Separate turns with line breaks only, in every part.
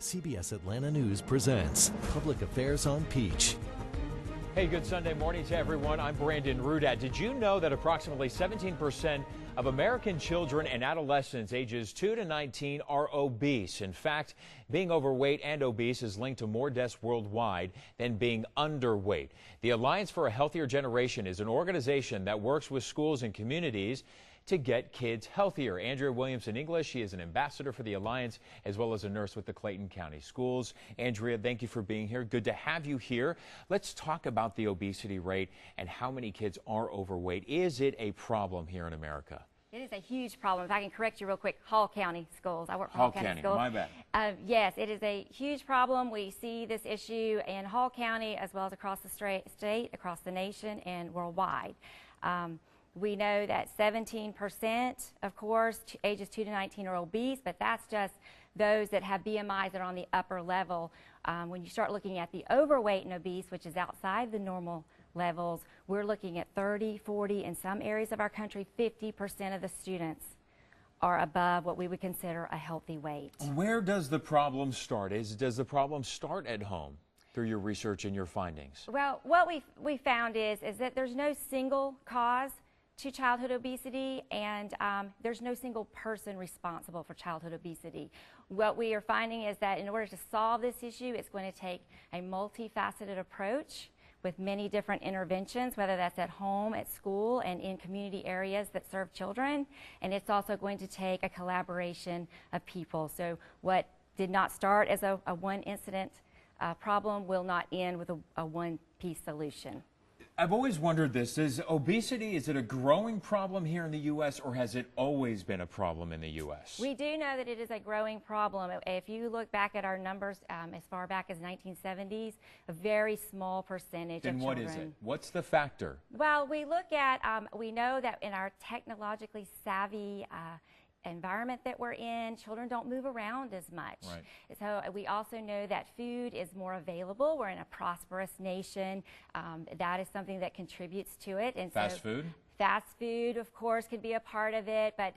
CBS Atlanta News presents Public Affairs on Peach.
Hey, good Sunday morning to everyone. I'm Brandon Rudat. Did you know that approximately 17% of American children and adolescents ages 2 to 19 are obese? In fact, being overweight and obese is linked to more deaths worldwide than being underweight. The Alliance for a Healthier Generation is an organization that works with schools and communities to get kids healthier. Andrea Williamson English, she is an ambassador for the Alliance as well as a nurse with the Clayton County Schools. Andrea, thank you for being here. Good to have you here. Let's talk about the obesity rate and how many kids are overweight. Is it a problem here in America?
It is a huge problem. If I can correct you real quick, Hall County Schools. I work for Hall County Schools.
My bad.
Yes, it is a huge problem. We see this issue in Hall County as well as across the state, across the nation, and worldwide. We know that 17%, of course, ages 2 to 19 are obese, but that's just those that have BMIs that are on the upper level. When you start looking at the overweight and obese, which is outside the normal levels, we're looking at 30, 40, in some areas of our country, 50% of the students are above what we would consider a healthy weight.
Where does the problem start? Does the problem start at home through your research and your findings?
Well, what we found is that there's no single cause to childhood obesity, and there's no single person responsible for childhood obesity. What we are finding is that in order to solve this issue, it's going to take a multifaceted approach with many different interventions, whether that's at home, at school, and in community areas that serve children. And it's also going to take a collaboration of people. So what did not start as a one incident problem will not end with a one-piece solution.
I've always wondered this. Is obesity, is it a growing problem here in the U.S. or has it always been a problem in the U.S.?
We do know that it is a growing problem. If you look back at our numbers as far back as 1970s, a very small percentage of children.
Then what is it? What's the factor?
Well, we look at, we know that in our technologically savvy environment that we're in, children don't move around as much. Right. So we also know that food is more available. We're in a prosperous nation. That is something that contributes to it. And
fast food?
Fast food, of course, can be a part of it, but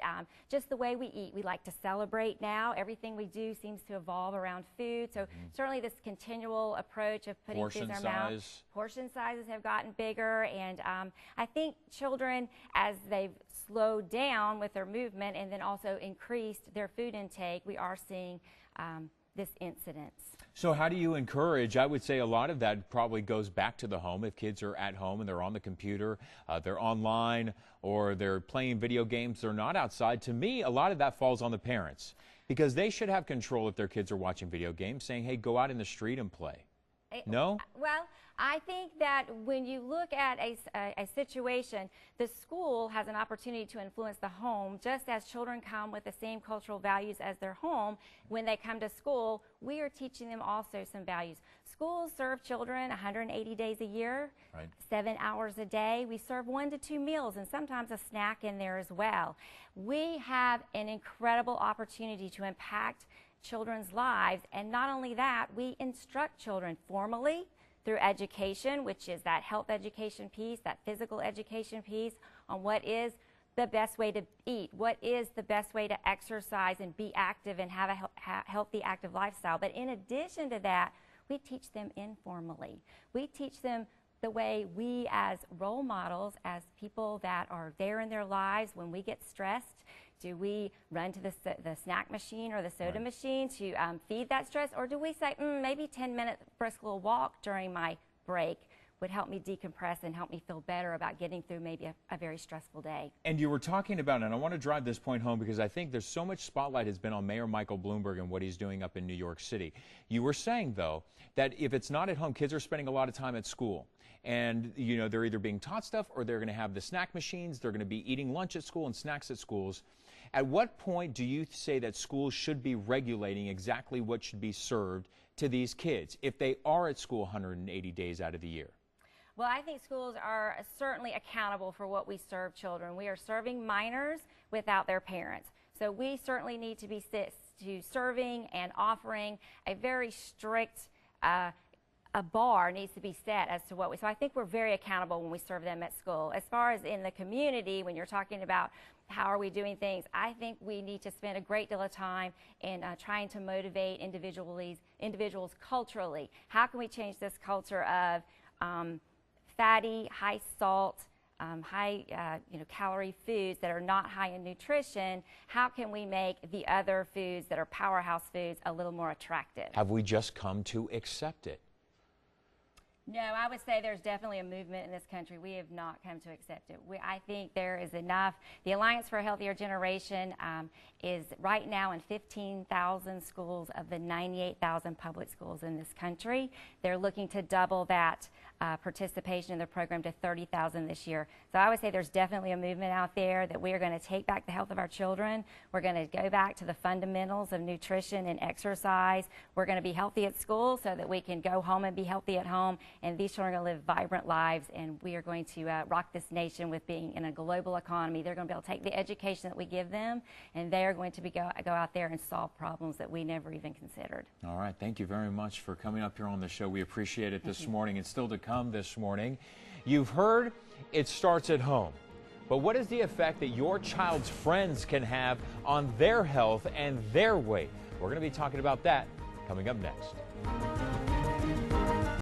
just the way we eat. We like to celebrate now. Everything we do seems to evolve around food. So certainly this continual approach of putting food in our mouth. Portion sizes have gotten bigger, and I think children, as they've slowed down with their movement and then also increased their food intake, we are seeing this incidence.
So how do you encourage? I would say a lot of that probably goes back to the home. If kids are at home and they're on the computer, they're online, or they're playing video games, they're not outside. To me, a lot of that falls on the parents because they should have control if their kids are watching video games, saying, hey, go out in the street and play. No?
Well, I think that when you look at a situation, the school has an opportunity to influence the home. Just as children come with the same cultural values as their home, when they come to school, we are teaching them also some values. Schools serve children 180 days a year, right, 7 hours a day. We serve 1 to 2 meals and sometimes a snack in there as well. We have an incredible opportunity to impact children's lives, and not only that, we instruct children formally through education, which is that health education piece, that physical education piece, on what is the best way to eat, what is the best way to exercise and be active and have a healthy, active lifestyle. But in addition to that, we teach them informally. We teach them the way we as role models, as people that are there in their lives when we get stressed. Do we run to the snack machine or the soda machine to feed that stress? Or do we say, maybe 10-minute brisk little walk during my break would help me decompress and help me feel better about getting through maybe a very stressful day?
And you were talking about, and I want to drive this point home because I think there's so much spotlight has been on Mayor Michael Bloomberg and what he's doing up in New York City. You were saying, though, that if it's not at home, kids are spending a lot of time at school. And, you know, they're either being taught stuff or they're going to have the snack machines. They're going to be eating lunch at school and snacks at schools. At what point do you say that schools should be regulating exactly what should be served to these kids if they are at school 180 days out of the year?
Well, I think schools are certainly accountable for what we serve children. We are serving minors without their parents. So we certainly need to be serving and offering a very strict a bar needs to be set as to so I think we're very accountable when we serve them at school. As far as in the community, when you're talking about how are we doing things? I think we need to spend a great deal of time in trying to motivate individuals culturally. How can we change this culture of fatty, high salt, high calorie foods that are not high in nutrition? How can we make the other foods that are powerhouse foods a little more attractive?
Have we just come to accept it?
No, I would say there's definitely a movement in this country. We have not come to accept it. I think there is enough. The Alliance for a Healthier Generation is right now in 15,000 schools of the 98,000 public schools in this country. They're looking to double that participation in the program to 30,000 this year. So I would say there's definitely a movement out there that we are going to take back the health of our children. We're going to go back to the fundamentals of nutrition and exercise. We're going to be healthy at school so that we can go home and be healthy at home. And these children are going to live vibrant lives, and we are going to rock this nation with being in a global economy. They're going to be able to take the education that we give them, and they are going to go out there and solve problems that we never even considered.
All right. Thank you very much for coming up here on the show. We appreciate it this morning, and still to come this morning. You've heard it starts at home. But what is the effect that your child's friends can have on their health and their weight? We're going to be talking about that coming up next.